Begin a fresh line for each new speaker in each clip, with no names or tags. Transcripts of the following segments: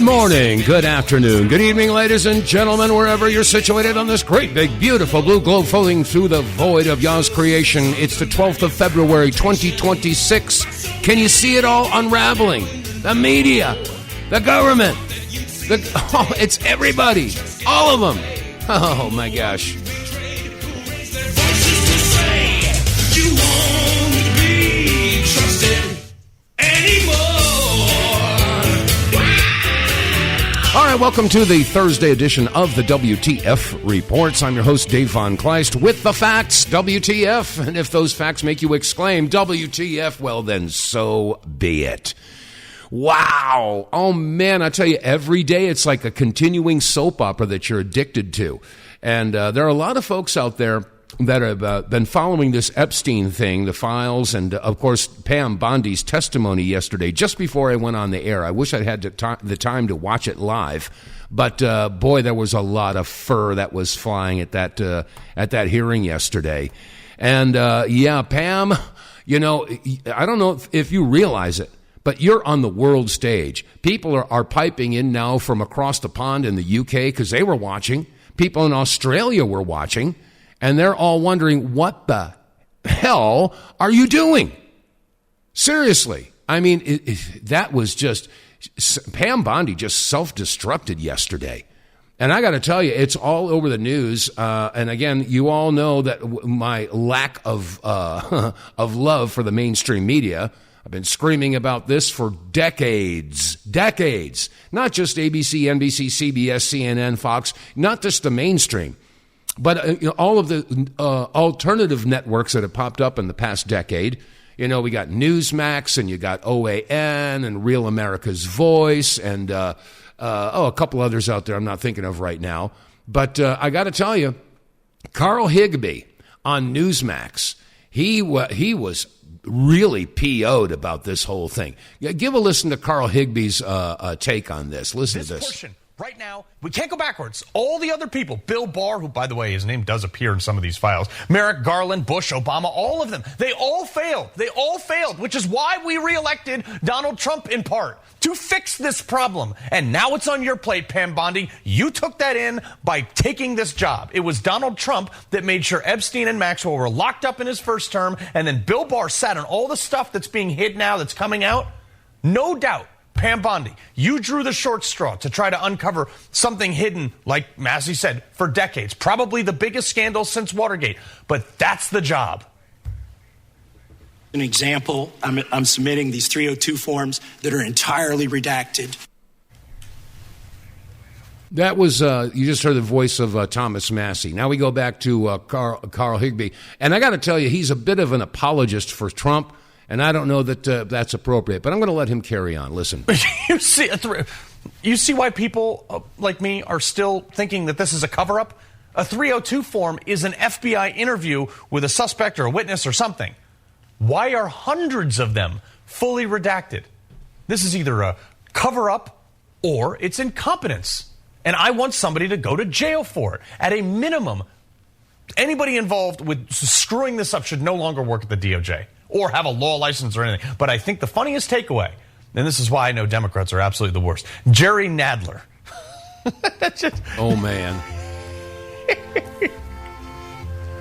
Good morning, good afternoon, good evening, ladies and gentlemen, wherever you're situated on this great, big, beautiful blue globe floating through the void of Yah's creation. It's the 12th of February, 2026. Can you see it all unraveling? The media, the government, it's everybody, all of them. Oh, my gosh. All right, welcome to the Thursday edition of the WTF Reports. I'm your host, Dave vonKleist, with the facts, WTF. And if those facts make you exclaim, WTF, well, then so be it. Wow. Oh, man, I tell you, every day it's like a continuing soap opera that you're addicted to. And there are a lot of folks out there that have been following this Epstein thing, the files, and, of course, Pam Bondi's testimony yesterday, just before I went on the air. I wish I'd had the time to watch it live. But, boy, there was a lot of fur that was flying at that hearing yesterday. And, yeah, Pam, you know, I don't know if you realize it, but you're on the world stage. People are piping in now from across the pond in the UK because they were watching. People in Australia were watching. And they're all wondering, what the hell are you doing? Seriously. I mean, that was just, Pam Bondi just self-destructed yesterday. And I got to tell you, it's all over the news. And again, you all know that my lack of love for the mainstream media. I've been screaming about this for decades. Not just ABC, NBC, CBS, CNN, Fox, not just the mainstream. But all of the alternative networks that have popped up in the past decade, you know, we got Newsmax and you got OAN and Real America's Voice and, a couple others out there I'm not thinking of right now. But I got to tell you, Carl Higbie on Newsmax, he was really PO'd about this whole thing. Give a listen to Carl Higbie's take on this. Listen to this.
Portion. Right now, we can't go backwards. All the other people, Bill Barr, who, by the way, his name does appear in some of these files, Merrick Garland, Bush, Obama, all of them, they all failed, which is why we reelected Donald Trump in part, to fix this problem. And now it's on your plate, Pam Bondi. You took that in by taking this job. It was Donald Trump that made sure Epstein and Maxwell were locked up in his first term, and then Bill Barr sat on all the stuff that's being hid now that's coming out. No doubt. Pam Bondi, you drew the short straw to try to uncover something hidden, like Massey said, for decades. Probably the biggest scandal since Watergate. But that's the job.
An example, I'm submitting these 302 forms that are entirely redacted.
That was, you just heard the voice of Thomas Massey. Now we go back to Carl Higbie. And I got to tell you, he's a bit of an apologist for Trump. And I don't know that that's appropriate, but I'm going to let him carry on. Listen.
You see why people like me are still thinking that this is a cover-up? A 302 form is an FBI interview with a suspect or a witness or something. Why are hundreds of them fully redacted? This is either a cover-up or it's incompetence. And I want somebody to go to jail for it. At a minimum, anybody involved with screwing this up should no longer work at the DOJ. Or have a law license or anything. But I think the funniest takeaway, and this is why I know Democrats are absolutely the worst, Jerry Nadler. That's just...
Oh, man.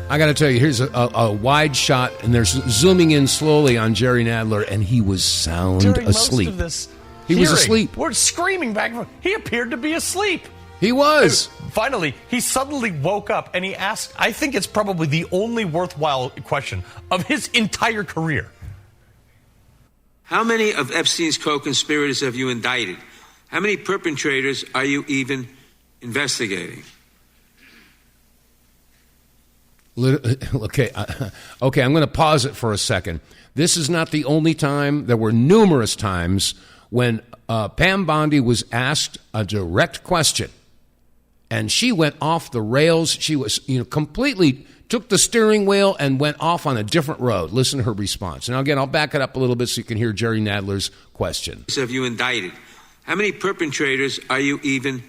I got to tell you, here's a wide shot, and there's zooming in slowly on Jerry Nadler, and he was sound
During
asleep.
Most of this
he was asleep.
We're screaming back and forth. He appeared to be asleep.
He was.
Finally, he suddenly woke up and he asked, I think it's probably the only worthwhile question of his entire career.
How many of Epstein's co-conspirators have you indicted? How many perpetrators are you even investigating?
Okay, I'm going to pause it for a second. This is not the only time. There were numerous times when Pam Bondi was asked a direct question. And she went off the rails. She was, completely took the steering wheel and went off on a different road. Listen to her response. And again, I'll back it up a little bit so you can hear Jerry Nadler's question.
Have you indicted? How many perpetrators are you even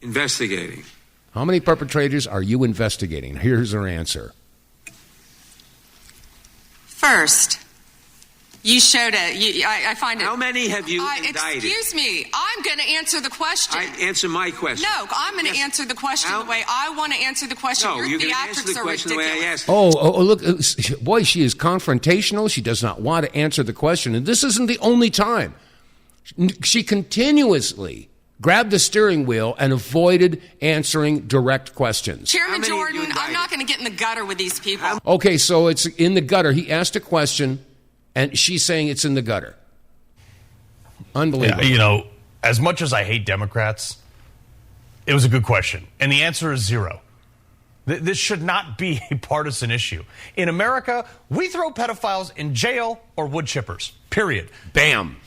investigating?
How many perpetrators are you investigating? Here's her answer.
First, You showed it. I find it.
How many have you indicted?
Excuse me. I'm going to answer the question.
Answer my question.
No, I'm going to answer the question the way I want to answer the question.
No, you're going to answer the question the way I asked it.
Oh, look. Boy, she is confrontational. She does not want to answer the question. And this isn't the only time. She continuously grabbed the steering wheel and avoided answering direct questions.
Chairman Jordan, I'm not going to get in the gutter with these people.
Okay, so it's in the gutter. He asked a question, and she's saying it's in the gutter. Unbelievable.
Yeah, you know, as much as I hate Democrats, it was a good question. And the answer is 0. This should not be a partisan issue. In America, we throw pedophiles in jail or wood chippers, period.
Bam.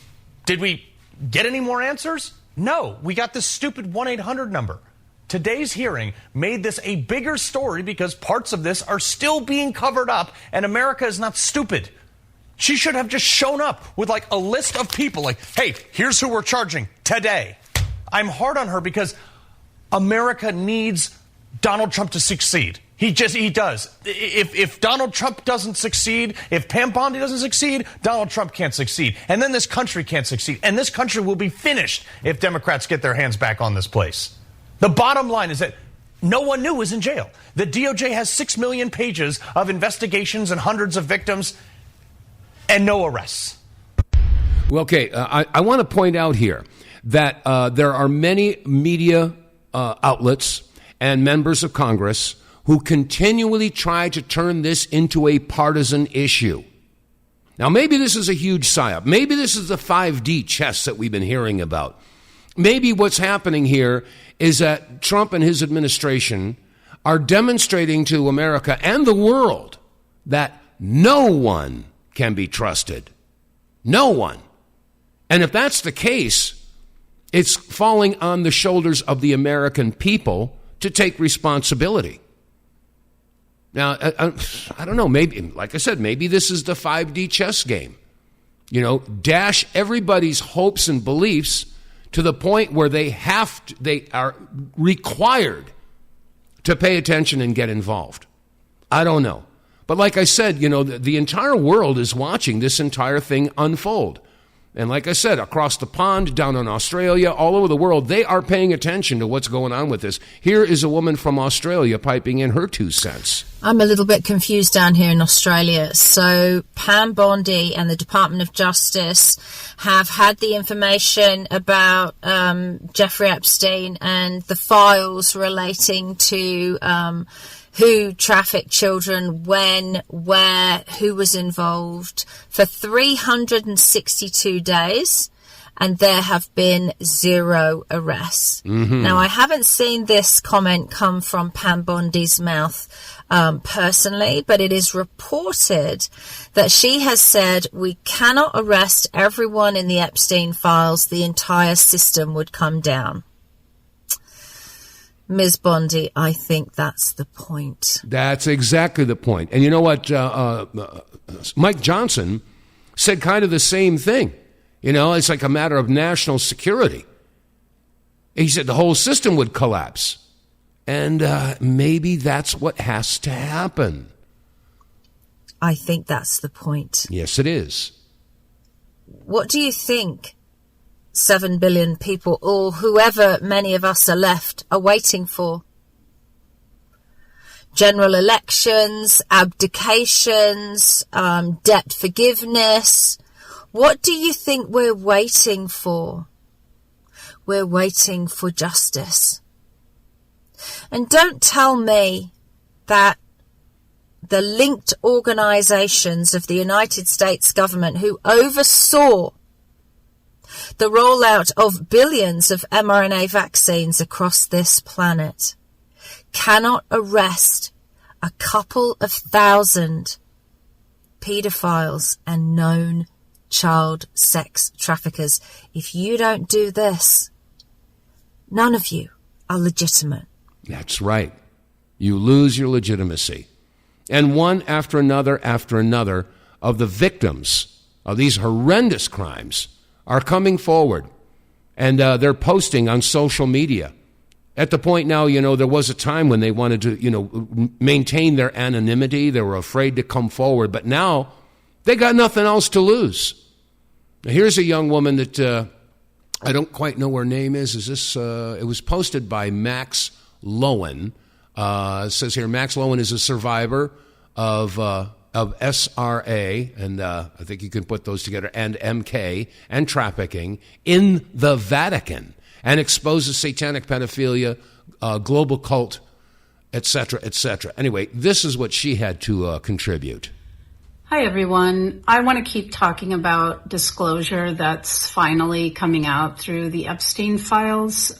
Did we get any more answers? No, we got this stupid 1-800 number. Today's hearing made this a bigger story because parts of this are still being covered up, and America is not stupid. She should have just shown up with like a list of people like, hey, here's who we're charging today. I'm hard on her because America needs Donald Trump to succeed. He does. If Donald Trump doesn't succeed, if Pam Bondi doesn't succeed, Donald Trump can't succeed. And then this country can't succeed. And this country will be finished if Democrats get their hands back on this place. The bottom line is that no one new is in jail. The DOJ has 6 million pages of investigations and hundreds of victims and no arrests.
Well, okay, I want to point out here that there are many media outlets and members of Congress who continually try to turn this into a partisan issue. Now, maybe this is a huge psyop. Maybe this is the 5D chess that we've been hearing about. Maybe what's happening here is that Trump and his administration are demonstrating to America and the world that no one can be trusted. No one. And if that's the case, it's falling on the shoulders of the American people to take responsibility. Now, I don't know, maybe, like I said, maybe this is the 5D chess game. You know, dash everybody's hopes and beliefs to the point where they are required to pay attention and get involved. I don't know. But like I said, you know, the entire world is watching this entire thing unfold. And like I said, across the pond, down in Australia, all over the world, they are paying attention to what's going on with this. Here is a woman from Australia piping in her 2 cents.
I'm a little bit confused down here in Australia. So Pam Bondi and the Department of Justice have had the information about Jeffrey Epstein and the files relating to who trafficked children, when, where, who was involved for 362 days, and there have been 0 arrests. Mm-hmm. Now, I haven't seen this comment come from Pam Bondi's mouth personally, but it is reported that she has said we cannot arrest everyone in the Epstein files. The entire system would come down. Ms. Bondi, I think that's the point.
That's exactly the point. And you know what? Mike Johnson said kind of the same thing. You know, it's like a matter of national security. He said the whole system would collapse. And maybe that's what has to happen.
I think that's the point.
Yes, it is.
What do you think 7 billion people, or whoever many of us are left, are waiting for? General elections, abdications, debt forgiveness. What do you think we're waiting for? We're waiting for justice. And don't tell me that the linked organizations of the United States government who oversaw the rollout of billions of mRNA vaccines across this planet cannot arrest a couple of thousand pedophiles and known child sex traffickers. If you don't do this, none of you are legitimate.
That's right. You lose your legitimacy. And one after another of the victims of these horrendous crimes are coming forward, and they're posting on social media. At the point now, you know, there was a time when they wanted to, you know, maintain their anonymity. They were afraid to come forward. But now They got nothing else to lose. Now, here's a young woman that I don't quite know her name is. Is this? It was posted by Max Lowen. It says here, Max Lowen is a survivor of SRA, and I think you can put those together, and MK, and trafficking in the Vatican, and exposes satanic pedophilia, global cult, etc., etc. Anyway, this is what she had to contribute.
Hi, everyone. I want to keep talking about disclosure that's finally coming out through the Epstein files.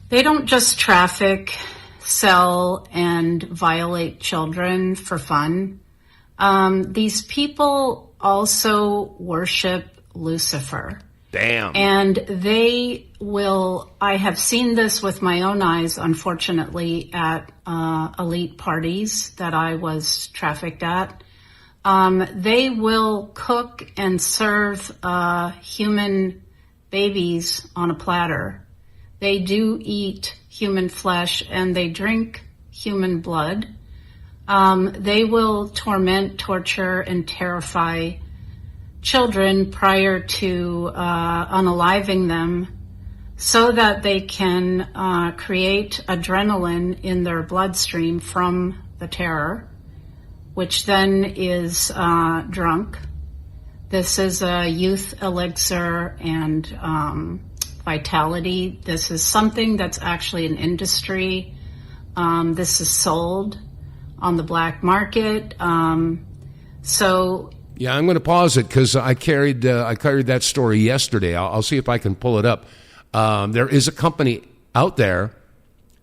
They don't just traffic, sell, and violate children for fun. These people also worship Lucifer.
Damn.
And they will, I have seen this with my own eyes, unfortunately, at elite parties that I was trafficked at. They will cook and serve human babies on a platter. They do eat human flesh and they drink human blood. They will torment, torture, and terrify children prior to unaliving them so that they can create adrenaline in their bloodstream from the terror, which then is drunk. This is a youth elixir and vitality. This is something that's actually an industry. This is sold on the black market.
Yeah, I'm going to pause it because I carried that story yesterday. I'll see if I can pull it up. There is a company out there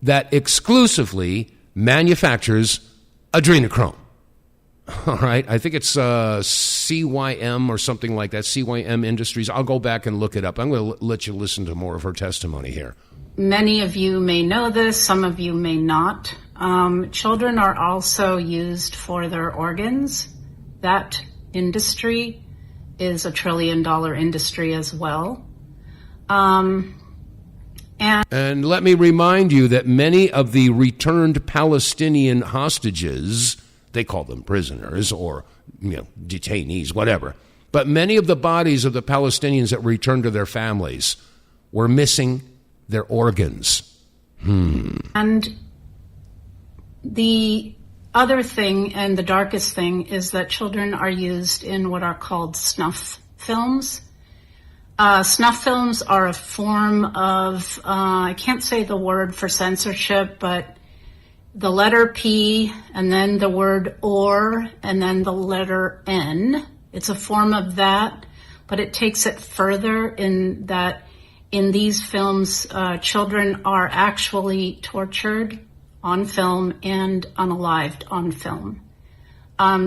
that exclusively manufactures adrenochrome. All right, I think it's CYM or something like that, CYM Industries. I'll go back and look it up. I'm going to let you listen to more of her testimony here.
Many of you may know this, some of you may not. Children are also used for their organs. That industry is $1 trillion industry as well. And
let me remind you that many of the returned Palestinian hostages, they call them prisoners or detainees, whatever, but many of the bodies of the Palestinians that returned to their families were missing their organs.
And the other thing, and the darkest thing, is that children are used in what are called snuff films. Snuff films are a form of, I can't say the word for censorship, but the letter P and then the word or and then the letter N. It's a form of that, but it takes it further in that in these films, children are actually tortured on film and unalived on film.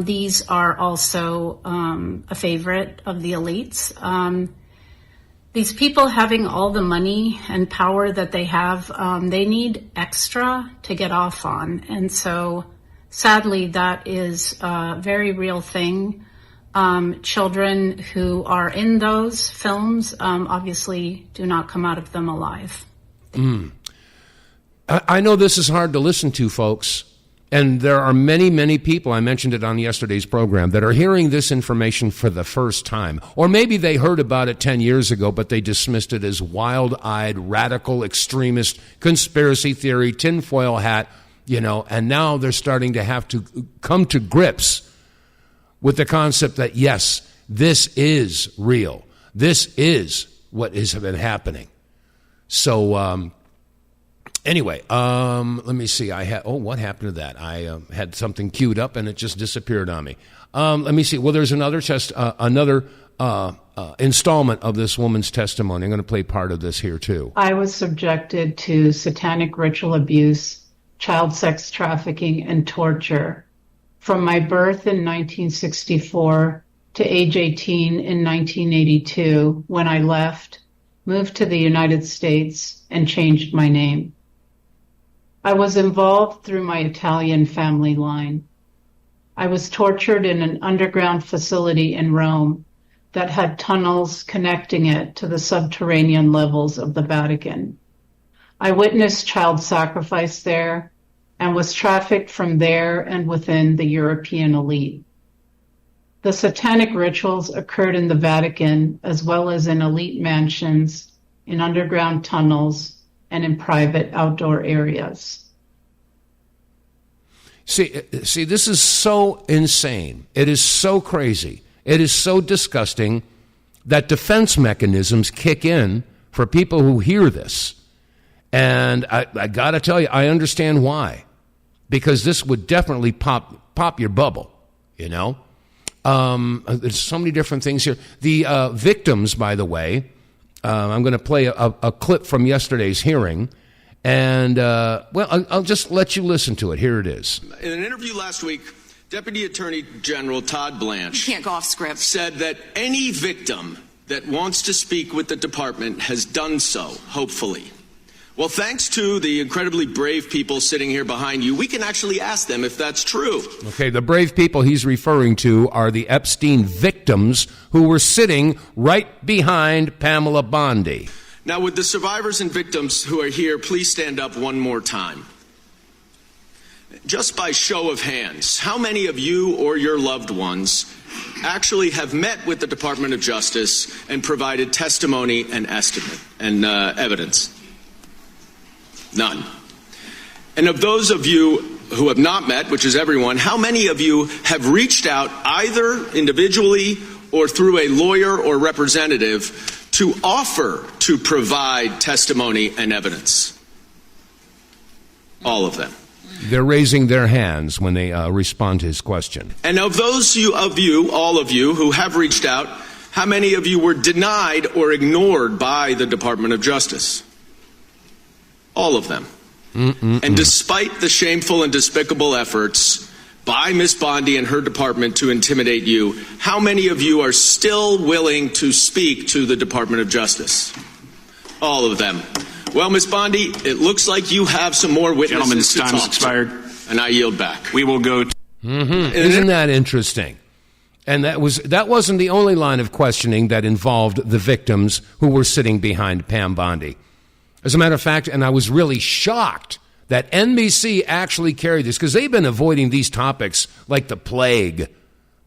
These are also a favorite of the elites. These people having all the money and power that they have, they need extra to get off on. And so sadly, that is a very real thing. Children who are in those films obviously do not come out of them alive.
I know this is hard to listen to, folks. And there are many, many people, I mentioned it on yesterday's program, that are hearing this information for the first time. Or maybe they heard about it 10 years ago, but they dismissed it as wild-eyed, radical, extremist, conspiracy theory, tinfoil hat, and now they're starting to have to come to grips with the concept that, yes, this is real. This is what has been happening. So, anyway, let me see. What happened to that? I had something queued up and it just disappeared on me. Let me see. Well, there's another installment of this woman's testimony. I'm going to play part of this here too.
I was subjected to satanic ritual abuse, child sex trafficking, and torture from my birth in 1964 to age 18 in 1982 when I left, moved to the United States, and changed my name. I was involved through my Italian family line. I was tortured in an underground facility in Rome that had tunnels connecting it to the subterranean levels of the Vatican. I witnessed child sacrifice there and was trafficked from there and within the European elite. The satanic rituals occurred in the Vatican, as well as in elite mansions, in underground tunnels, and in private outdoor areas.
See, this is so insane. It is so crazy. It is so disgusting that defense mechanisms kick in for people who hear this. And I got to tell you, I understand why. Because this would definitely pop your bubble, you know? There's so many different things here. The victims, by the way, I'm going to play a clip from yesterday's hearing. And, I'll just let you listen to it. Here it is.
In an interview last week, Deputy Attorney General Todd Blanche
You can't go off script.
said that any victim that wants to speak with the department has done so, hopefully. Well, thanks to the incredibly brave people sitting here behind you, we can actually ask them if that's true.
Okay, the brave people he's referring to are the Epstein victims who were sitting right behind Pamela Bondi.
Now, would the survivors and victims who are here please stand up one more time? Just by show of hands, how many of you or your loved ones actually have met with the Department of Justice and provided testimony and estimate and evidence? None. And of those of you who have not met, which is everyone, how many of you have reached out either individually or through a lawyer or representative to offer to provide testimony and evidence? All of them.
They're raising their hands when they respond to his question.
And of those of you, all of you who have reached out, how many of you were denied or ignored by the Department of Justice? All of them. And despite the shameful and despicable efforts by Ms. Bondi and her department to intimidate you, how many of you are still willing to speak to the Department of Justice? All of them. Well, Ms. Bondi, it looks like you have some more witnesses.
Gentlemen's time has expired.
And I yield back.
We will go to...
Isn't that interesting? And that wasn't the only line of questioning that involved the victims who were sitting behind Pam Bondi. As a matter of fact, and I was really shocked that NBC actually carried this, because they've been avoiding these topics like the plague.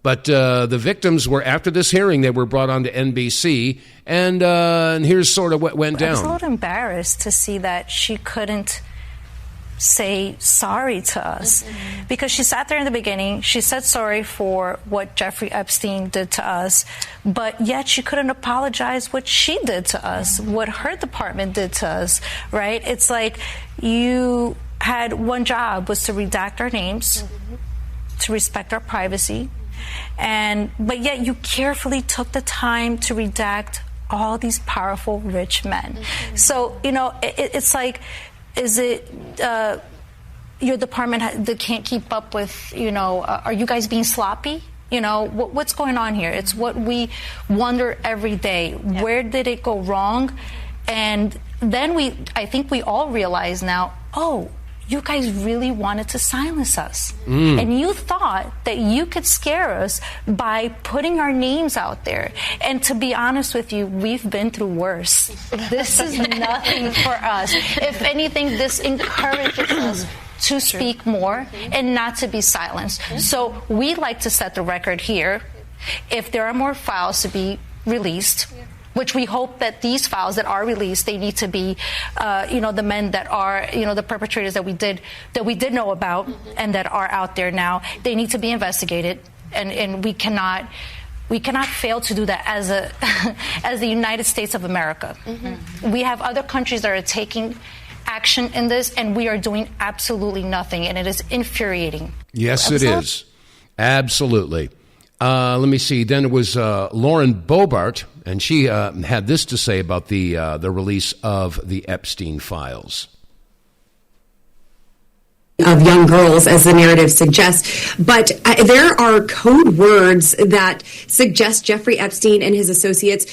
But the victims were, after this hearing, they were brought on to NBC, and here's sort of what went down.
I was a little embarrassed to see that she couldn't say sorry to us, because she sat there in the beginning, she said sorry for what Jeffrey Epstein did to us, but yet she couldn't apologize what she did to us, what her department did to us, right? It's like you had one job, was to redact our names, to respect our privacy, but yet you carefully took the time to redact all these powerful, rich men. So, it's like, is it your department that can't keep up with, are you guys being sloppy? What's going on here? It's what we wonder every day. Yeah. Where did it go wrong? And then I think we all realize now, you guys really wanted to silence us. And you thought that you could scare us by putting our names out there. And to be honest with you, we've been through worse. This is nothing for us. If anything, this encourages us to speak more and not to be silenced. So we like to set the record here. If there are more files to be released, which we hope that these files that are released, they need to be, the men that are, the perpetrators that we did know about and that are out there now, they need to be investigated, and we cannot fail to do that as the United States of America. We have other countries that are taking action in this, and we are doing absolutely nothing, and it is infuriating.
Yes, it is. Absolutely. Let me see. Then it was Lauren Boebert, and she had this to say about the release of the Epstein files.
Of young girls, as the narrative suggests, but there are code words that suggest Jeffrey Epstein and his associates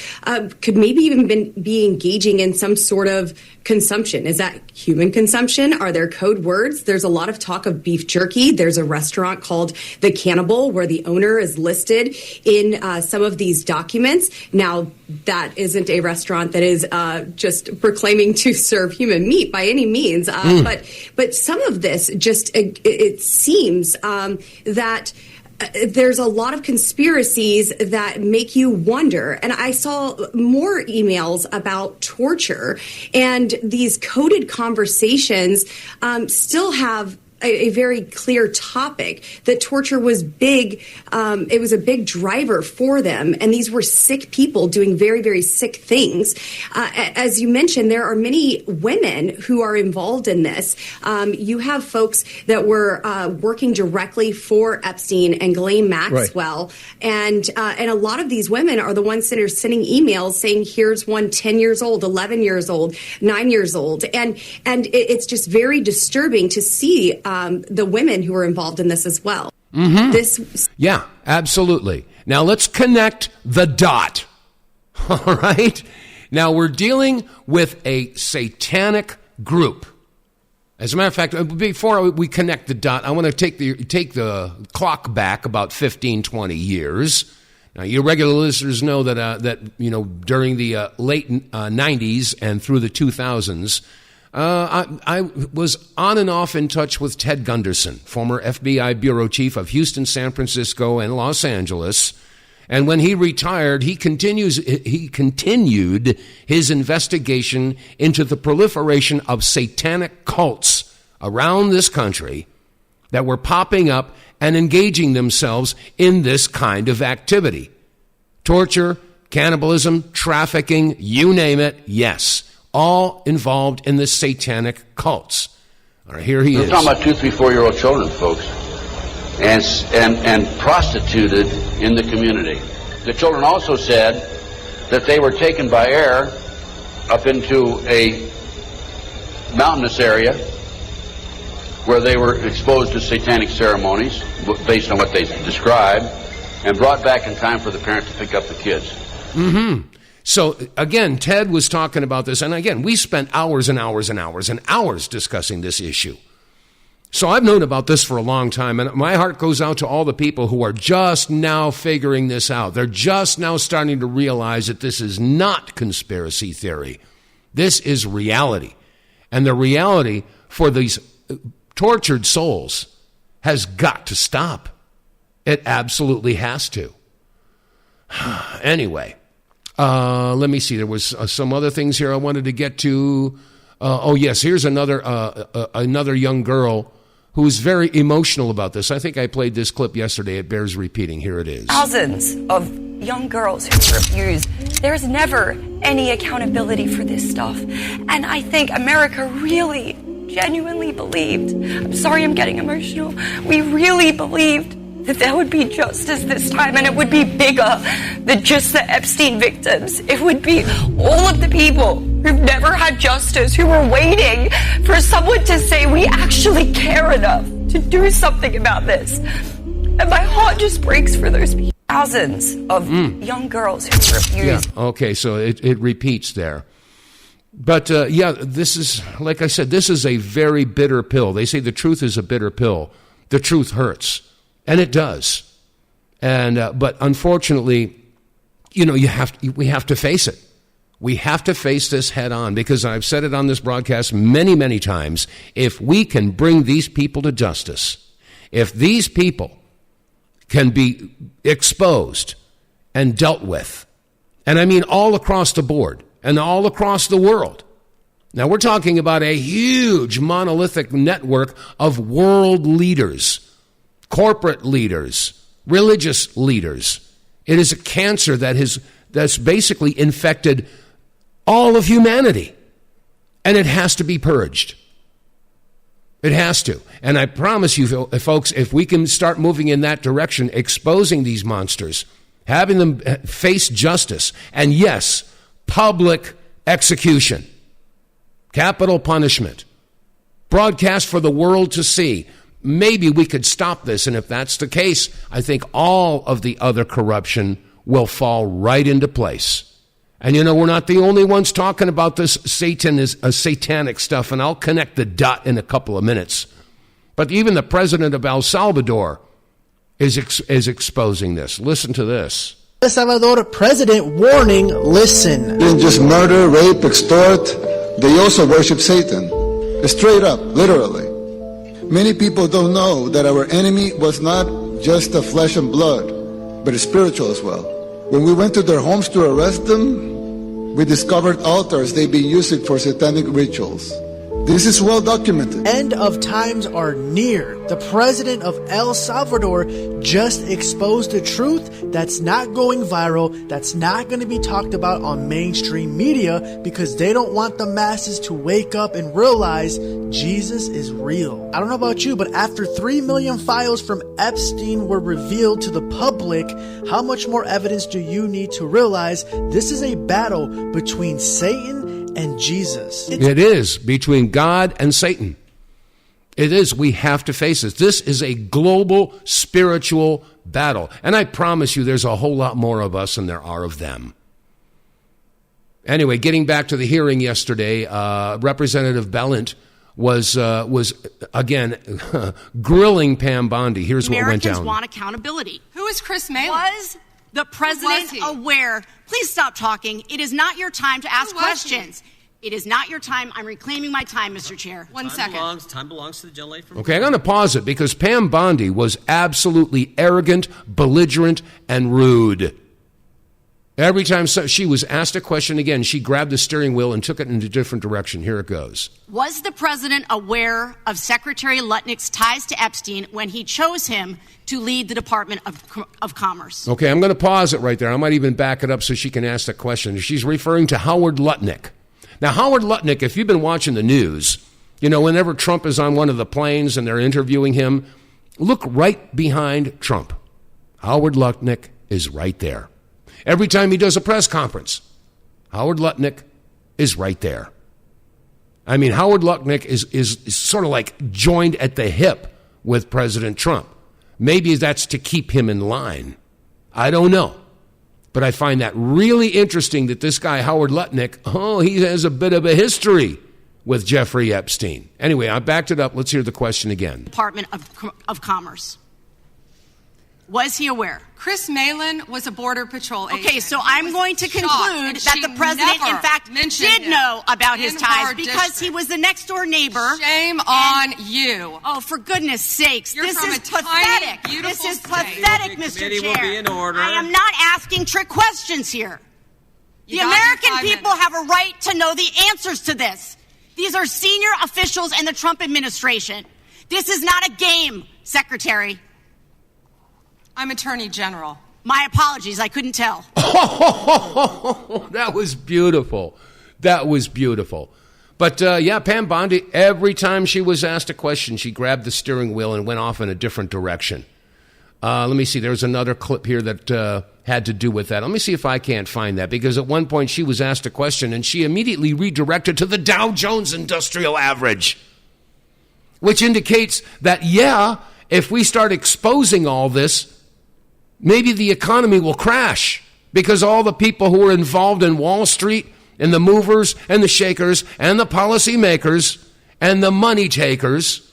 could maybe even be engaging in some sort of consumption. Is that human consumption? Are there code words? There's a lot of talk of beef jerky. There's a restaurant called The Cannibal where the owner is listed in some of these documents. Now, that isn't a restaurant that is just proclaiming to serve human meat by any means, but some of this just it seems that there's a lot of conspiracies that make you wonder. And I saw more emails about torture, and these coded conversations still have a very clear topic that torture was big. It was a big driver for them. And these were sick people doing very, very sick things. As you mentioned, there are many women who are involved in this. You have folks that were working directly for Epstein and Ghislaine Maxwell. Right. And a lot of these women are the ones that are sending emails saying, here's one 10 years old, 11 years old, 9 years old. And it's just very disturbing to see the women who are involved in this as well.
Mm-hmm. Yeah, absolutely. Now let's connect the dot. All right? Now we're dealing with a satanic group. As a matter of fact, before we connect the dot, I want to take the clock back about 15, 20 years. Now, your regular listeners know that during the late 90s and through the 2000s, I was on and off in touch with Ted Gunderson, former FBI bureau chief of Houston, San Francisco, and Los Angeles. And when he retired, he continued his investigation into the proliferation of satanic cults around this country that were popping up and engaging themselves in this kind of activity. Torture, cannibalism, trafficking, you name it, yes. All involved in the satanic cults. All right, here he is.
We're talking about 2, 3, 4-year-old children, folks, and prostituted in the community. The children also said that they were taken by air up into a mountainous area where they were exposed to satanic ceremonies, based on what they described, and brought back in time for the parent to pick up the kids.
Mm-hmm. So, again, Ted was talking about this, and again, we spent hours and hours and hours and hours discussing this issue. So I've known about this for a long time, and my heart goes out to all the people who are just now figuring this out. They're just now starting to realize that this is not conspiracy theory. This is reality. And the reality for these tortured souls has got to stop. It absolutely has to. Anyway. Let me see. There was some other things here I wanted to get to. Oh, yes. Here's another young girl who's very emotional about this. I think I played this clip yesterday. It bears repeating. Here it is.
Thousands of young girls who were abused. There's never any accountability for this stuff. And I think America really, genuinely believed. I'm sorry I'm getting emotional. We really believed that there would be justice this time, and it would be bigger than just the Epstein victims. It would be all of the people who've never had justice, who were waiting for someone to say, we actually care enough to do something about this. And my heart just breaks for those people. Thousands of young girls who were abused.
Yeah, okay, so it repeats there. But, this is, like I said, this is a very bitter pill. They say the truth is a bitter pill. The truth hurts. And it does. And but unfortunately, we have to face it. We have to face this head on, because I've said it on this broadcast many, many times. If we can bring these people to justice, if these people can be exposed and dealt with, and I mean all across the board and all across the world. Now we're talking about a huge monolithic network of world leaders, corporate leaders, religious leaders. It is a cancer that's basically infected all of humanity. And it has to be purged. It has to. And I promise you, folks, if we can start moving in that direction, exposing these monsters, having them face justice, and yes, public execution, capital punishment, broadcast for the world to see, maybe we could stop this. And if that's the case, I think all of the other corruption will fall right into place. And we're not the only ones talking about this satanic stuff, and I'll connect the dot in a couple of minutes. But even the president of El Salvador is exposing this. Listen to this.
El Salvador president warning, listen.
They didn't just murder, rape, extort. They also worship Satan. Straight up, literally. Many people don't know that our enemy was not just flesh and blood, but spiritual as well. When we went to their homes to arrest them, we discovered altars they've been using for satanic rituals. This is well documented.
End of times are near. The president of El Salvador just exposed the truth that's not going viral, that's not going to be talked about on mainstream media because they don't want the masses to wake up and realize Jesus is real. I don't know about you, but after 3 million files from Epstein were revealed to the public, how much more evidence do you need to realize this is a battle between Satan and Jesus?
It is between God and Satan. It is. We have to face this. This is a global spiritual battle. And I promise you there's a whole lot more of us than there are of them. Anyway, getting back to the hearing yesterday, Representative Bellant was again grilling Pam Bondi. Here's what went down.
Americans want accountability.
Who is Chris Malin?
Was the president aware? Please stop talking. It is not your time to ask questions. It is not your time. I'm reclaiming my time, Mr. Chair.
One second. Time belongs to the gentlelady from...
Okay, I'm going to pause it because Pam Bondi was absolutely arrogant, belligerent, and rude. Every time she was asked a question again, she grabbed the steering wheel and took it in a different direction. Here it goes.
Was the president aware of Secretary Lutnick's ties to Epstein when he chose him to lead the Department of Commerce?
Okay, I'm going to pause it right there. I might even back it up so she can ask the question. She's referring to Howard Lutnick. Now, Howard Lutnick, if you've been watching the news, you know, whenever Trump is on one of the planes and they're interviewing him, look right behind Trump. Howard Lutnick is right there. Every time he does a press conference, Howard Lutnick is right there. I mean, Howard Lutnick is sort of like joined at the hip with President Trump. Maybe that's to keep him in line. I don't know. But I find that really interesting that this guy, Howard Lutnick, he has a bit of a history with Jeffrey Epstein. Anyway, I backed it up. Let's hear the question again.
Department of Commerce. Was he aware?
Chris Malin was a Border Patrol agent.
Okay, so I'm going to conclude that the president, in fact, did know about his ties because he was the next-door neighbor.
Shame on you.
Oh, for goodness sakes.
You're
this
from
is
a tiny,
pathetic.
beautiful
This is
state.
pathetic, Mr. Chair.
Will be in order.
I am not asking trick questions here. The American people have a right to know the answers to this. These are senior officials in the Trump administration. This is not a game, Secretary.
I'm Attorney General.
My apologies, I couldn't tell.
That was beautiful. That was beautiful. But, yeah, Pam Bondi, every time she was asked a question, she grabbed the steering wheel and went off in a different direction. Let me see. There's another clip here that had to do with that. Let me see if I can't find that, because at one point she was asked a question and she immediately redirected to the Dow Jones Industrial Average, which indicates that, yeah, if we start exposing all this, maybe the economy will crash because all the people who are involved in Wall Street and the movers and the shakers and the policymakers and the money takers,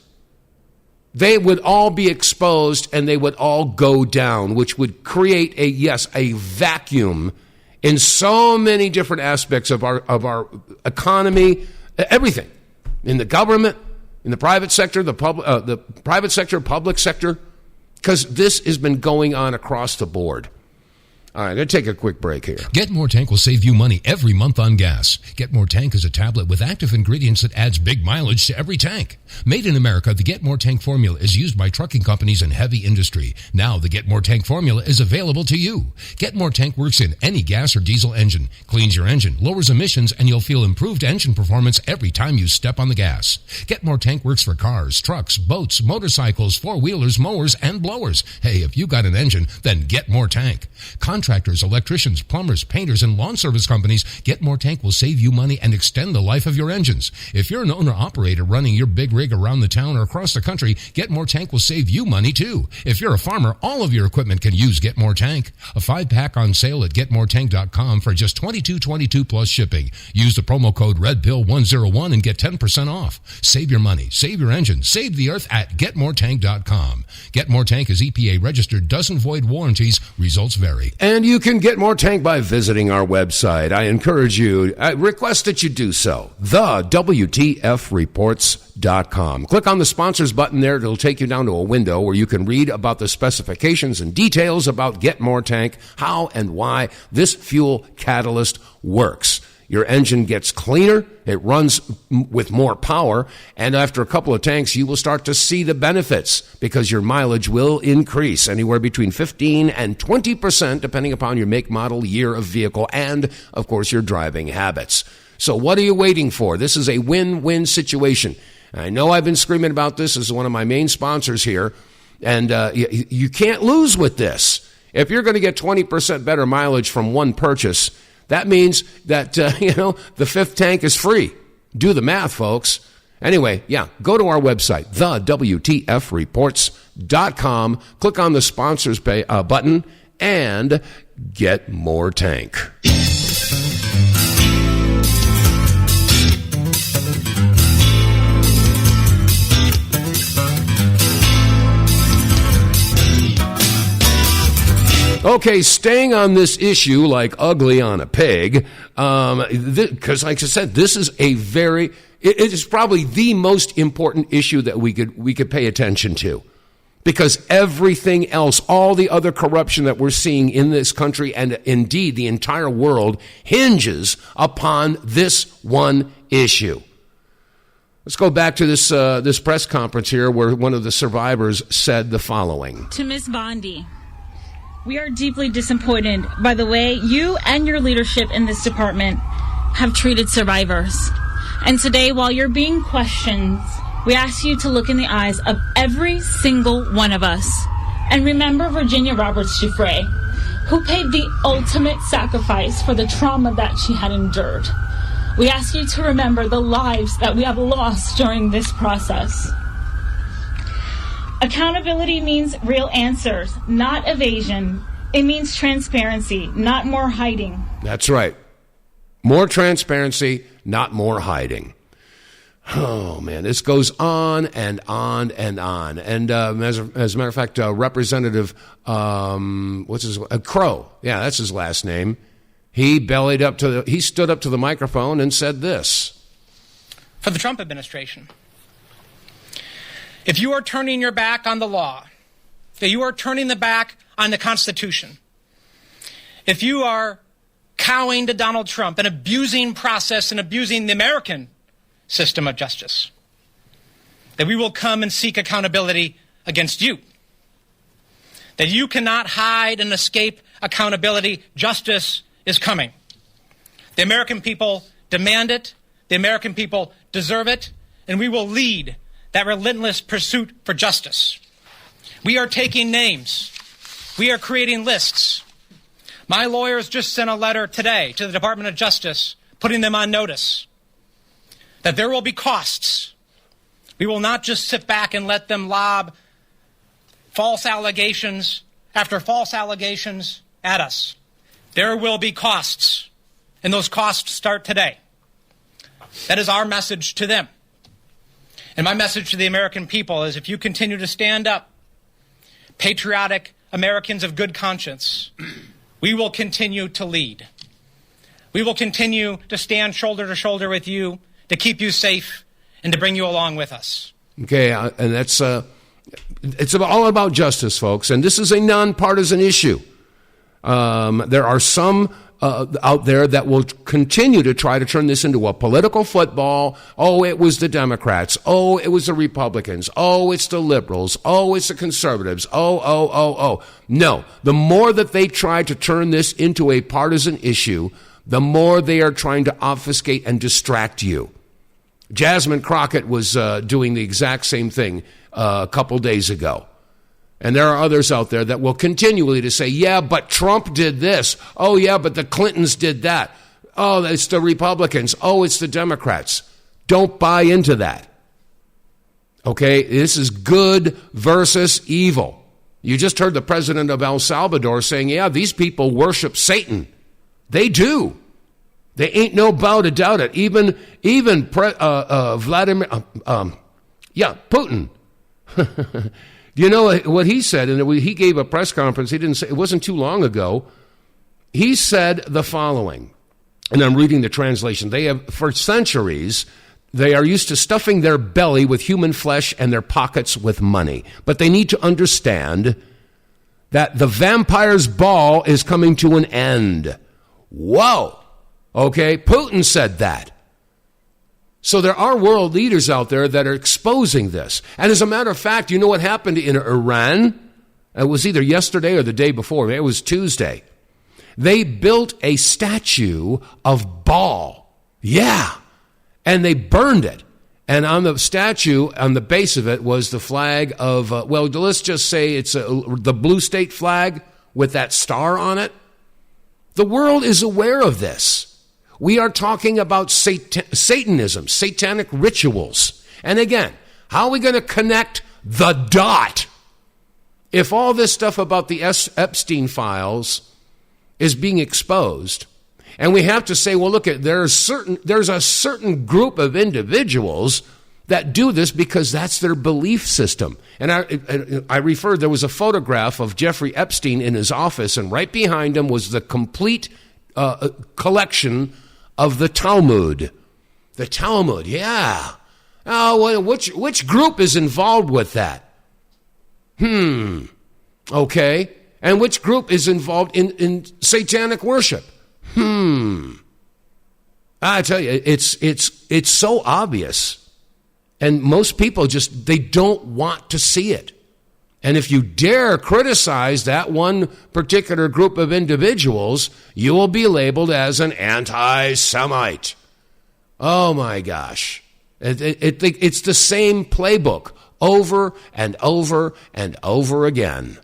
they would all be exposed and they would all go down, which would create a vacuum in so many different aspects of our economy, everything, in the government, in the private sector, the private sector, public sector. Because this has been going on across the board. All right, I'm going to take a quick break here.
Get More Tank will save you money every month on gas. Get More Tank is a tablet with active ingredients that adds big mileage to every tank. Made in America, the Get More Tank formula is used by trucking companies and heavy industry. Now the Get More Tank formula is available to you. Get More Tank works in any gas or diesel engine, cleans your engine, lowers emissions, and you'll feel improved engine performance every time you step on the gas. Get More Tank works for cars, trucks, boats, motorcycles, four-wheelers, mowers, and blowers. Hey, if you got an engine, then Get More Tank. Contractors, electricians, plumbers, painters, and lawn service companies, Get More Tank will save you money and extend the life of your engines. If you're an owner-operator running your big rig around the town or across the country, Get More Tank will save you money too. If you're a farmer, all of your equipment can use Get More Tank. A 5-pack on sale at GetMoreTank.com for just $22.22 plus shipping. Use the promo code REDPILL101 and get 10% off. Save your money, save your engine, save the earth at GetMoreTank.com. Get More Tank is EPA registered, doesn't void warranties, results vary.
And And you can get more tank by visiting our website. I encourage you, I request that you do so, TheWTFReports.com. Click on the sponsors button there. It'll take you down to a window where you can read about the specifications and details about Get More Tank, how and why this fuel catalyst works. Your engine gets cleaner, it runs with more power, and after a couple of tanks, you will start to see the benefits because your mileage will increase anywhere between 15 and 20%, depending upon your make, model, year of vehicle, and, of course, your driving habits. So what are you waiting for? This is a win-win situation. I know I've been screaming about this as one of my main sponsors here, and you can't lose with this. If you're going to get 20% better mileage from one purchase, that means that, the fifth tank is free. Do the math, folks. Anyway, go to our website, TheWTFReports.com. Click on the sponsors button and get more tank. Okay, staying on this issue like ugly on a pig, because like I said, this is it is probably the most important issue that we could pay attention to. Because everything else, all the other corruption that we're seeing in this country and indeed the entire world hinges upon this one issue. Let's go back to this press conference here where one of the survivors said the following.
To Ms. Bondi, we are deeply disappointed by the way you and your leadership in this department have treated survivors. And today, while you're being questioned, we ask you to look in the eyes of every single one of us and remember Virginia Roberts Giuffre, who paid the ultimate sacrifice for the trauma that she had endured. We ask you to remember the lives that we have lost during this process. Accountability means real answers, not evasion. It means transparency, not more hiding.
That's right. More transparency, not more hiding. Oh, man, this goes on and on and on. And as a matter of fact, Representative, Crow, that's his last name. He stood up to the microphone and said this.
For the Trump administration, if you are turning your back on the law, if you are turning the back on the Constitution, if you are cowing to Donald Trump and abusing process and abusing the American system of justice, that we will come and seek accountability against you. That you cannot hide and escape accountability. Justice is coming. The American people demand it. The American people deserve it. And we will lead that relentless pursuit for justice. We are taking names. We are creating lists. My lawyers just sent a letter today to the Department of Justice putting them on notice that there will be costs. We will not just sit back and let them lob false allegations after false allegations at us. There will be costs, and those costs start today. That is our message to them. And my message to the American people is if you continue to stand up, patriotic Americans of good conscience, we will continue to lead. We will continue to stand shoulder to shoulder with you to keep you safe and to bring you along with us.
Okay, and that's it's all about justice, folks, and this is a nonpartisan issue. There are some out there that will continue to try to turn this into a political football. Oh, it was the Democrats. Oh, it was the Republicans. Oh, it's the liberals. Oh, it's the conservatives. Oh. No, the more that they try to turn this into a partisan issue, the more they are trying to obfuscate and distract you. Jasmine Crockett was doing the exact same thing a couple days ago. And there are others out there that will continually to say, yeah, but Trump did this. Oh, yeah, but the Clintons did that. Oh, it's the Republicans. Oh, it's the Democrats. Don't buy into that. Okay, this is good versus evil. You just heard the president of El Salvador saying, yeah, these people worship Satan. They do. They ain't no doubt about it. Even Vladimir, Putin. You know what he said, and he gave a press conference. He didn't say, it wasn't too long ago, He said the following, and I'm reading the translation. They have, for centuries, they are used to stuffing their belly with human flesh and their pockets with money. But they need to understand that the vampire's ball is coming to an end. Whoa. Okay, Putin said that. So there are world leaders out there that are exposing this. And as a matter of fact, you know what happened in Iran? It was either yesterday or the day before. It was Tuesday. They built a statue of Baal. Yeah. And they burned it. And on the statue, on the base of it, was the flag of, let's just say it's the blue state flag with that star on it. The world is aware of this. We are talking about Satanism, satanic rituals. And again, how are we going to connect the dot? If all this stuff about the Epstein files is being exposed, and we have to say, well, look, there's a certain group of individuals that do this because that's their belief system. And I referred, there was a photograph of Jeffrey Epstein in his office, and right behind him was the complete collection of the Talmud. The Talmud, yeah. Oh, which group is involved with that? Okay. And which group is involved in satanic worship? I tell you, it's so obvious. And most people they don't want to see it. And if you dare criticize that one particular group of individuals, you will be labeled as an anti-Semite. Oh my gosh. It's the same playbook over and over and over again.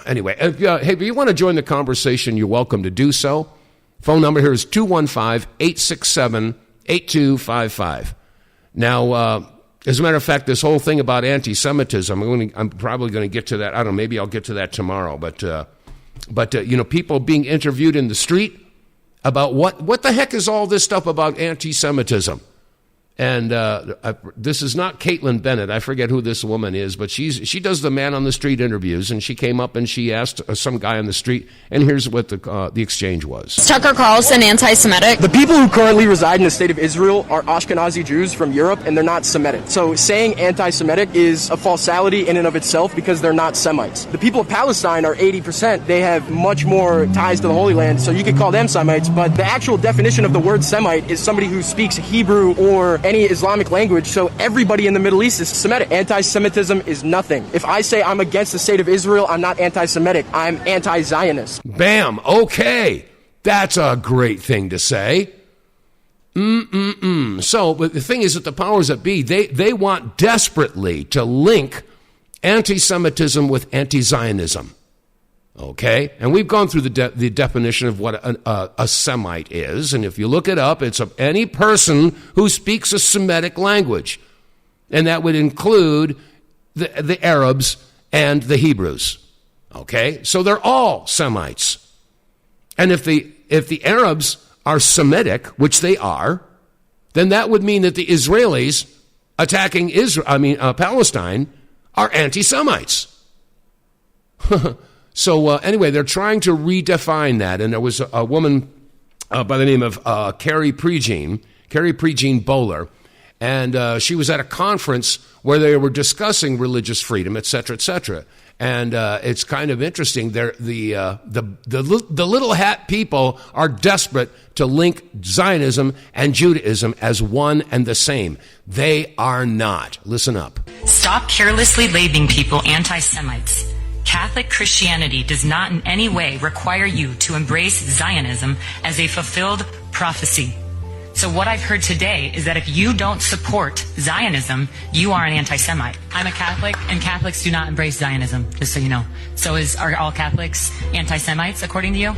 Anyway, if you want to join the conversation, you're welcome to do so. Phone number here is 215-867-8255. Now, as a matter of fact, this whole thing about anti-Semitism, I'm probably going to get to that. I don't know, maybe I'll get to that tomorrow. But people being interviewed in the street about what the heck is all this stuff about anti-Semitism? And this is not Caitlin Bennett. I forget who this woman is, but she does the man on the street interviews, and she came up and she asked some guy on the street, and here's what the exchange was.
Is Tucker Carlson anti-Semitic?
The people who currently reside in the state of Israel are Ashkanazi Jews from Europe, and they're not Semitic. So saying anti-Semitic is a falsality in and of itself because they're not Semites. The people of Palestine are 80%. They have much more ties to the Holy Land, so you could call them Semites, but the actual definition of the word Semite is somebody who speaks Hebrew or any Islamic language, so everybody in the Middle East is Semitic. Anti-Semitism is nothing. If I say I'm against the state of Israel, I'm not anti-Semitic. I'm anti-Zionist.
Bam. Okay. That's a great thing to say. So, but the thing is that the powers that be, they want desperately to link anti-Semitism with anti-Zionism. Okay? And we've gone through the definition of what a Semite is. And if you look it up, it's any person who speaks a Semitic language. And that would include the Arabs and the Hebrews. Okay? So they're all Semites. And if the Arabs are Semitic, which they are, then that would mean that the Israelis attacking Palestine are anti-Semites. So anyway, they're trying to redefine that, and there was a woman by the name of Carrie Prejean Bowler, and she was at a conference where they were discussing religious freedom, et cetera, and it's kind of interesting. The little hat people are desperate to link Zionism and Judaism as one and the same. They are not. Listen up.
Stop carelessly labeling people anti-Semites. Catholic Christianity does not in any way require you to embrace Zionism as a fulfilled prophecy. So what I've heard today is that if you don't support Zionism, you are an anti-Semite. I'm a Catholic, and Catholics do not embrace Zionism, just so you know. So are all Catholics anti-Semites, according to you?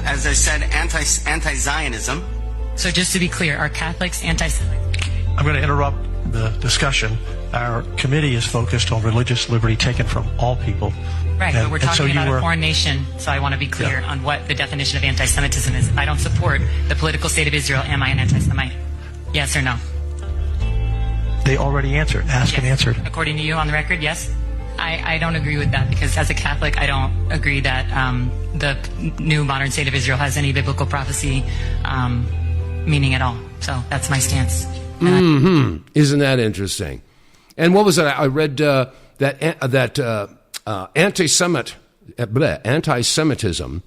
As I said, anti-Zionism.
So just to be clear, are Catholics anti-Semites?
I'm going to interrupt the discussion. Our committee is focused on religious liberty taken from all people.
Right, but we're talking about a foreign nation, so I want to be clear on what the definition of anti-Semitism is. If I don't support the political state of Israel, am I an anti-Semite? Yes or no?
They already answered. Asked and answered.
According to you on the record, yes? I don't agree with that, because as a Catholic, I don't agree that the new modern state of Israel has any biblical prophecy meaning at all. So that's my stance.
Isn't that interesting? And what was it? I read that anti-Semitism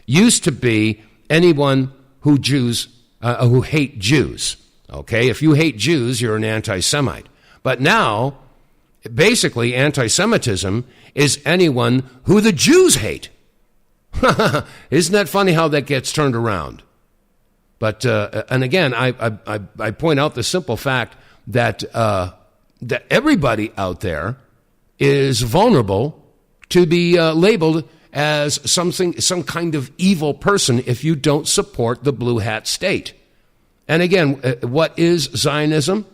used to be anyone who hate Jews. Okay, if you hate Jews, you're an anti-Semite. But now, basically, anti-Semitism is anyone who the Jews hate. Isn't that funny how that gets turned around? But and again, I point out the simple fact that that everybody out there is vulnerable to be labeled as some kind of evil person if you don't support the blue hat state. And again, what is Zionism?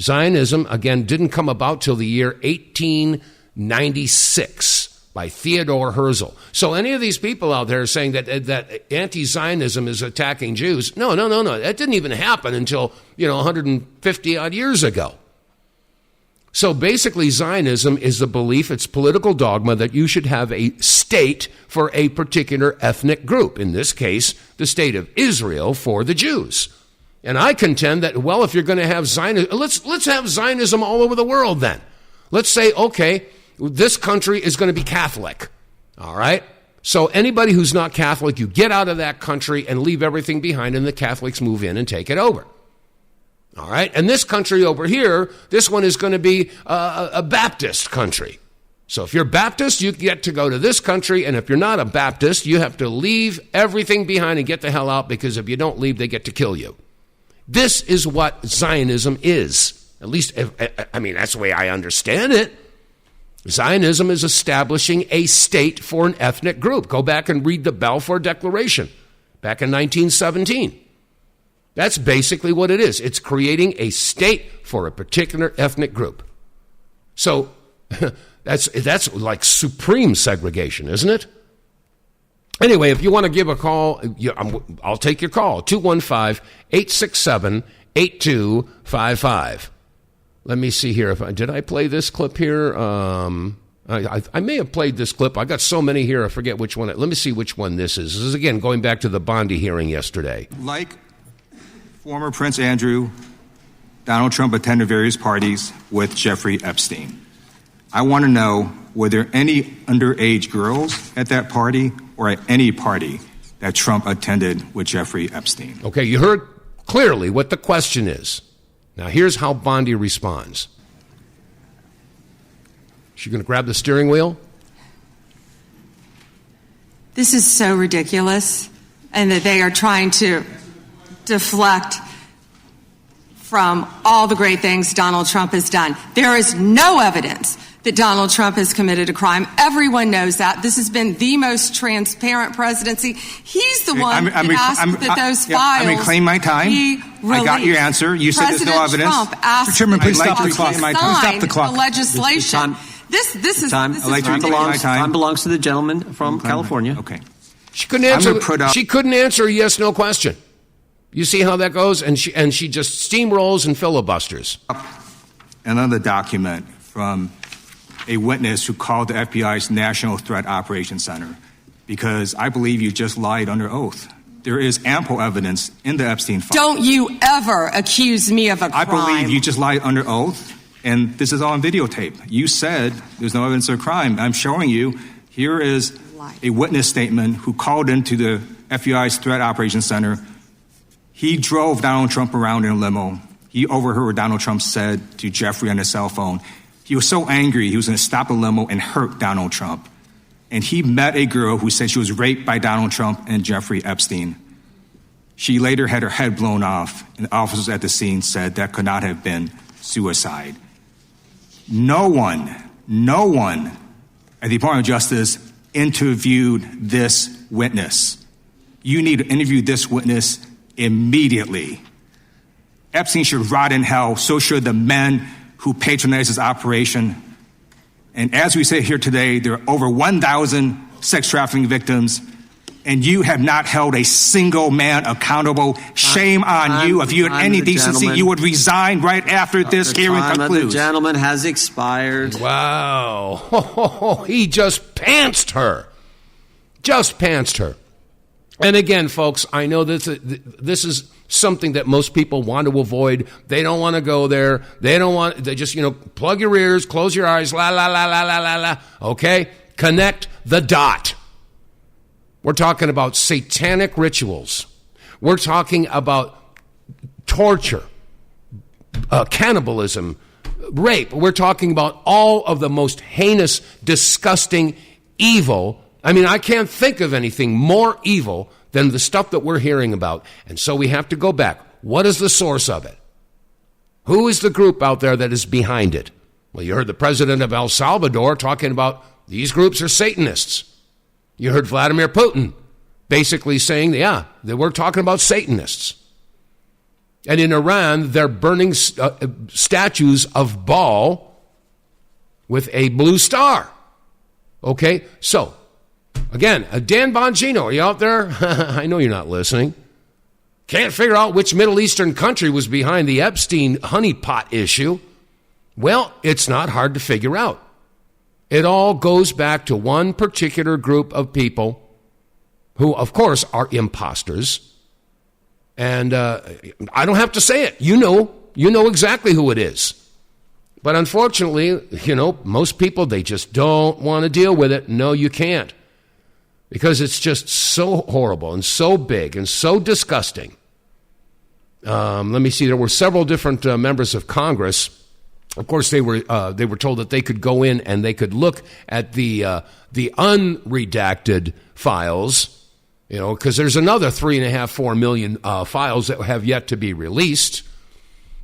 Zionism, again, didn't come about till the year 1896 by Theodore Herzl. So any of these people out there saying that anti-Zionism is attacking Jews, no. That didn't even happen until, 150 odd years ago. So basically, Zionism is the belief, it's political dogma, that you should have a state for a particular ethnic group. In this case, the state of Israel for the Jews. And I contend that, well, if you're going to have Zionism, let's have Zionism all over the world then. Let's say, okay, this country is going to be Catholic. All right? So anybody who's not Catholic, you get out of that country and leave everything behind, and the Catholics move in and take it over. All right? And this country over here, this one is going to be a Baptist country. So if you're Baptist, you get to go to this country, and if you're not a Baptist, you have to leave everything behind and get the hell out, because if you don't leave, they get to kill you. This is what Zionism is. At least, that's the way I understand it. Zionism is establishing a state for an ethnic group. Go back and read the Balfour Declaration back in 1917. That's basically what it is. It's creating a state for a particular ethnic group. So that's like supreme segregation, isn't it? Anyway, if you want to give a call, I'll take your call, 215-867-8255. Let me see here. Did I play this clip here? I may have played this clip. I got so many here, I forget which one. Let me see which one this is. This is, again, going back to the Bondi hearing yesterday.
Like former Prince Andrew, Donald Trump attended various parties with Jeffrey Epstein. I want to know, were there any underage girls at that party or at any party that Trump attended with Jeffrey Epstein?
Okay, you heard clearly what the question is. Now, here's how Bondi responds. She going to grab the steering wheel?
This is so ridiculous, and that they are trying to deflect from all the great things Donald Trump has done. There is no evidence that Donald Trump has committed a crime. Everyone knows that. This has been the most transparent presidency. He's the one that asked that those files.
I'm going to claim my time. I got your answer. You said there's no evidence.
Trump asked
Mr. Chairman, please stop the clock.
Stop the clock. The legislation. This is
time
belongs to the gentleman from California.
Okay.
She couldn't answer. She couldn't answer a yes/no question. You see how that goes, and she just steamrolls and filibusters.
Another document from a witness who called the FBI's National Threat Operations Center, because I believe you just lied under oath. There is ample evidence in the Epstein file.
Don't you ever accuse me of a crime.
I believe you just lied under oath, and this is on videotape. You said there's no evidence of a crime. I'm showing you. Here is a witness statement who called into the FBI's Threat Operations Center. He drove Donald Trump around in a limo. He overheard what Donald Trump said to Jeffrey on his cell phone. He was so angry, he was going to stop the limo and hurt Donald Trump. And he met a girl who said she was raped by Donald Trump and Jeffrey Epstein. She later had her head blown off, and officers at the scene said that could not have been suicide. No one at the Department of Justice interviewed this witness. You need to interview this witness immediately. Epstein should rot in hell, so should the men who patronized his operation. And as we say here today, there are over 1,000 sex trafficking victims. and you have not held a single man accountable. Shame on you. If you had any decency, you would resign right after this hearing concludes.
The gentleman has expired.
Wow. He just pantsed her. Just pantsed her. And again, folks, I know this is something that most people want to avoid. They don't want to go there. They just, plug your ears, close your eyes, la, la, la, la, la, la, la. Okay? Connect the dot. We're talking about satanic rituals. We're talking about torture, cannibalism, rape. We're talking about all of the most heinous, disgusting, evil. I mean, I can't think of anything more evil than the stuff that we're hearing about. And so we have to go back. What is the source of it? Who is the group out there that is behind it? Well, you heard the president of El Salvador talking about these groups are Satanists. You heard Vladimir Putin basically saying, that we're talking about Satanists. And in Iran, they're burning statues of Baal with a blue star. Okay, so, again, Dan Bongino, are you out there? I know you're not listening. Can't figure out which Middle Eastern country was behind the Epstein honeypot issue. Well, it's not hard to figure out. It all goes back to one particular group of people who, of course, are imposters. And I don't have to say it. You know exactly who it is. But unfortunately, most people, they just don't want to deal with it. No, you can't. Because it's just so horrible and so big and so disgusting. Let me see. There were several different members of Congress. Of course, they were told that they could go in and they could look at the unredacted files, because there's another 4 million files that have yet to be released.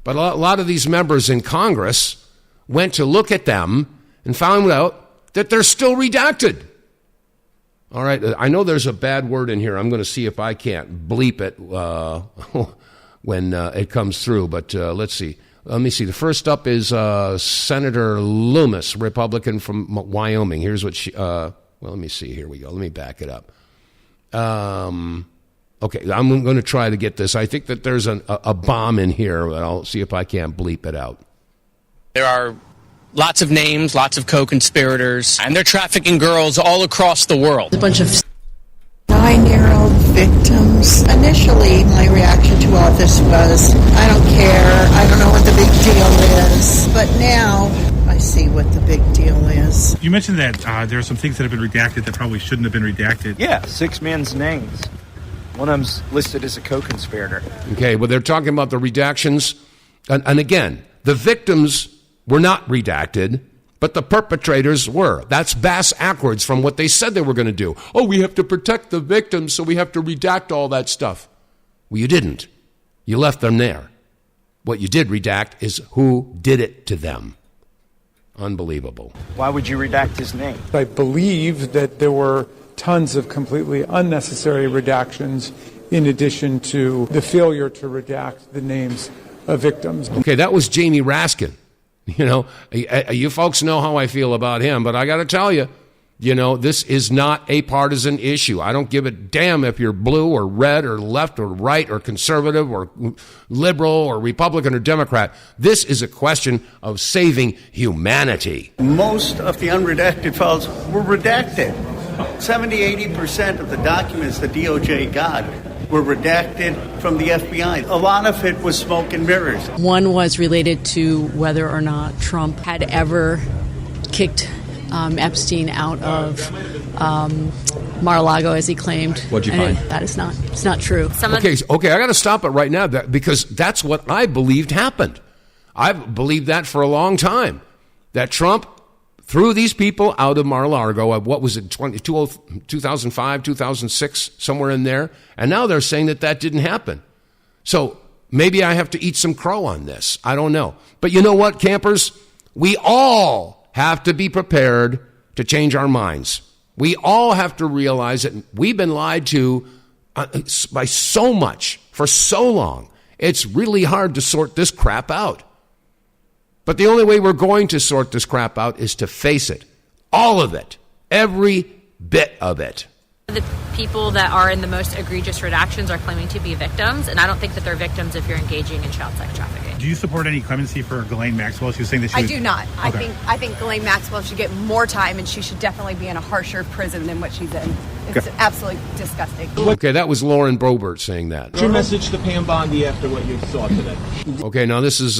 But a lot of these members in Congress went to look at them and found out that they're still redacted. All right, I know there's a bad word in here. I'm going to see if I can't bleep it when it comes through, but let's see. Let me see. The first up is Senator Loomis, Republican from Wyoming. Here's what she... let me see. Here we go. Let me back it up. Okay, I'm going to try to get this. I think that there's a bomb in here. I'll see if I can't bleep it out.
There are lots of names, lots of co-conspirators, and they're trafficking girls all across the world.
A bunch of 9-year-old victims. Initially, my reaction to all this was, I don't care, I don't know what the big deal is. But now, I see what the big deal is.
You mentioned that there are some things that have been redacted that probably shouldn't have been redacted.
Yeah, 6 men's names. One of them's listed as a co-conspirator.
Okay, well, they're talking about the redactions. And again, the victims were not redacted, but the perpetrators were. That's backwards from what they said they were going to do. Oh, we have to protect the victims, so we have to redact all that stuff. Well, you didn't. You left them there. What you did redact is who did it to them. Unbelievable.
Why would you redact his name?
I believe that there were tons of completely unnecessary redactions in addition to the failure to redact the names of victims.
Okay, that was Jamie Raskin. You folks know how I feel about him, but I got to tell you, this is not a partisan issue. I don't give a damn if you're blue or red or left or right or conservative or liberal or Republican or Democrat. This is a question of saving humanity.
Most of the unredacted files were redacted. 70-80% of the documents the DOJ got were redacted from the FBI. A lot of it was smoke and mirrors.
One was related to whether or not Trump had ever kicked Epstein out of Mar-a-Lago, as he claimed.
What'd you find?
That is not. It's not true.
Okay, I got to stop it right now because that's what I believed happened. I've believed that for a long time. That Trump threw these people out of Mar-a-Lago, what was it, 2005, 2006, somewhere in there. And now they're saying that didn't happen. So maybe I have to eat some crow on this. I don't know. But you know what, campers? We all have to be prepared to change our minds. We all have to realize that we've been lied to by so much for so long. It's really hard to sort this crap out. But the only way we're going to sort this crap out is to face it. All of it. Every bit of it.
the people that are in the most egregious redactions are claiming to be victims, and I don't think that they're victims if you're engaging in child sex trafficking.
Do you support any clemency for Ghislaine Maxwell? She was saying that she
I do not. Okay. I think Ghislaine Maxwell should get more time, and she should definitely be in a harsher prison than what she's in. It's absolutely disgusting.
Okay, that was Lauren Boebert saying that.
What's your message to Pam Bondi after what you saw today?
Okay, now this is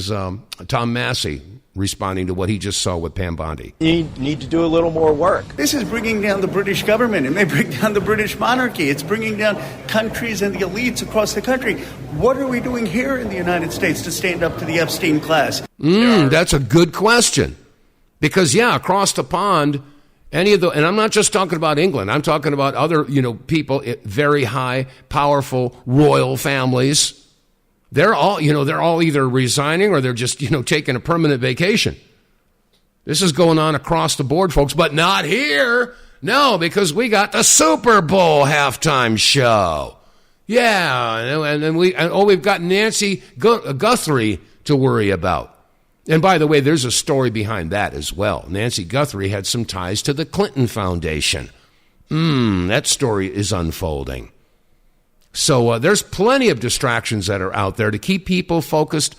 Tom Massey responding to what he just saw with Pam Bondi.
You need to do a little more work.
This is bringing down the British government. It may bring down the British monarchy. It's bringing down countries and the elites across the country. What are we doing here in the United States to stand up to the Epstein class?
That's a good question. Because, across the pond, and I'm not just talking about England. I'm talking about other, people, very high, powerful, royal families. They're all either resigning or they're just, taking a permanent vacation. This is going on across the board, folks, but not here. No, because we got the Super Bowl halftime show. Yeah, and we've got Nancy Guthrie to worry about. And by the way, there's a story behind that as well. Nancy Guthrie had some ties to the Clinton Foundation. That story is unfolding. So there's plenty of distractions that are out there to keep people focused,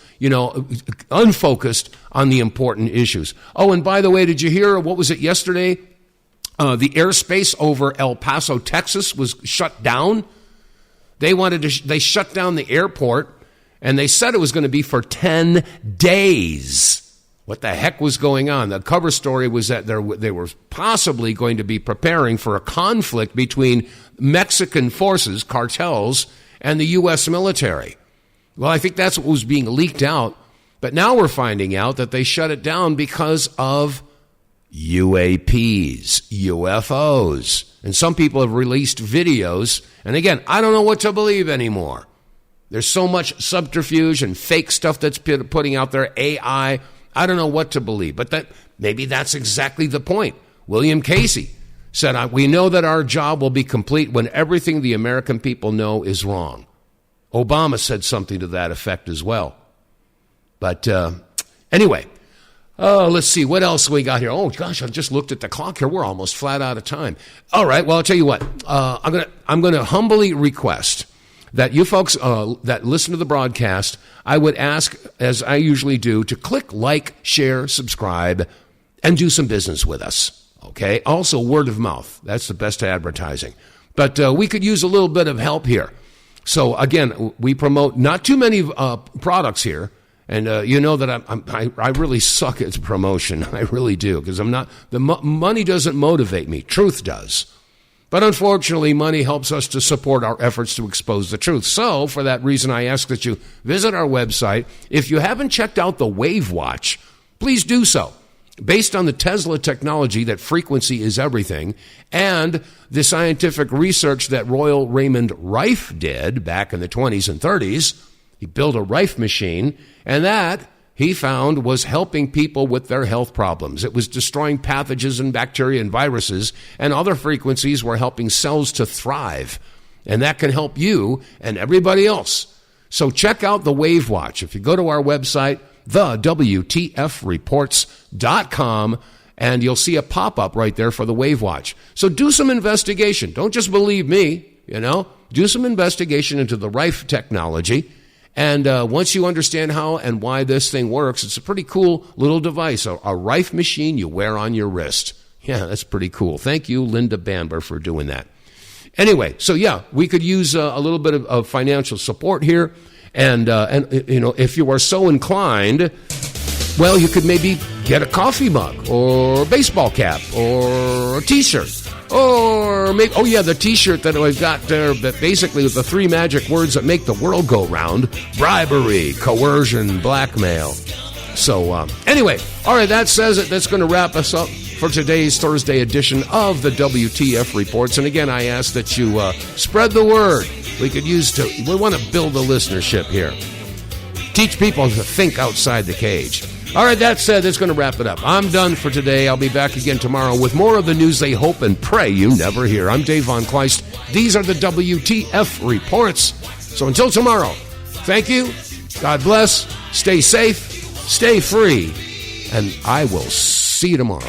unfocused on the important issues. Oh, and by the way, did you hear, what was it yesterday? The airspace over El Paso, Texas was shut down. They shut down the airport, and they said it was going to be for 10 days. What the heck was going on? The cover story was that they were possibly going to be preparing for a conflict between Mexican forces, cartels, and the U.S. military. Well, I think that's what was being leaked out. But now we're finding out that they shut it down because of UAPs, UFOs. And some people have released videos. And again, I don't know what to believe anymore. There's so much subterfuge and fake stuff that's putting out there, AI. I don't know what to believe, but maybe that's exactly the point. William Casey said, we know that our job will be complete when everything the American people know is wrong. Obama said something to that effect as well. But anyway, let's see, what else we got here? Oh, gosh, I just looked at the clock here. We're almost flat out of time. All right, well, I'll tell you what. I'm going to humbly request that you folks that listen to the broadcast, I would ask, as I usually do, to click like, share, subscribe, and do some business with us, okay? Also, word of mouth. That's the best advertising. But we could use a little bit of help here. So, again, we promote not too many products here, and you know that I really suck at promotion. I really do, because money doesn't motivate me. Truth does. But unfortunately, money helps us to support our efforts to expose the truth. So, for that reason, I ask that you visit our website. If you haven't checked out the Wave Watch, please do so. Based on the Tesla technology that frequency is everything, and the scientific research that Royal Raymond Rife did back in the 20s and 30s, he built a Rife machine, and that he found was helping people with their health problems. It was destroying pathogens and bacteria and viruses, and other frequencies were helping cells to thrive. And that can help you and everybody else. So check out the Wave Watch. If you go to our website, TheWTFReports.com, and you'll see a pop-up right there for the Wave Watch. So do some investigation. Don't just believe me, Do some investigation into the Rife technology. And once you understand how and why this thing works, it's a pretty cool little device, a Rife machine you wear on your wrist. Yeah, that's pretty cool. Thank you, Linda Bamber, for doing that. Anyway, so yeah, we could use a little bit of financial support here. And if you are so inclined, well, you could maybe get a coffee mug or a baseball cap or a T-shirt. Or maybe, the T-shirt that I've got there, that basically with the 3 magic words that make the world go round: bribery, coercion, blackmail. So anyway, all right, that says it. That's going to wrap us up for today's Thursday edition of the WTF Reports. And again, I ask that you spread the word. We want to build a listenership here. Teach people to think outside the cage. All right, that said, that's going to wrap it up. I'm done for today. I'll be back again tomorrow with more of the news they hope and pray you never hear. I'm Dave vonKleist. These are the WTF Reports. So until tomorrow, thank you. God bless. Stay safe. Stay free. And I will see you tomorrow.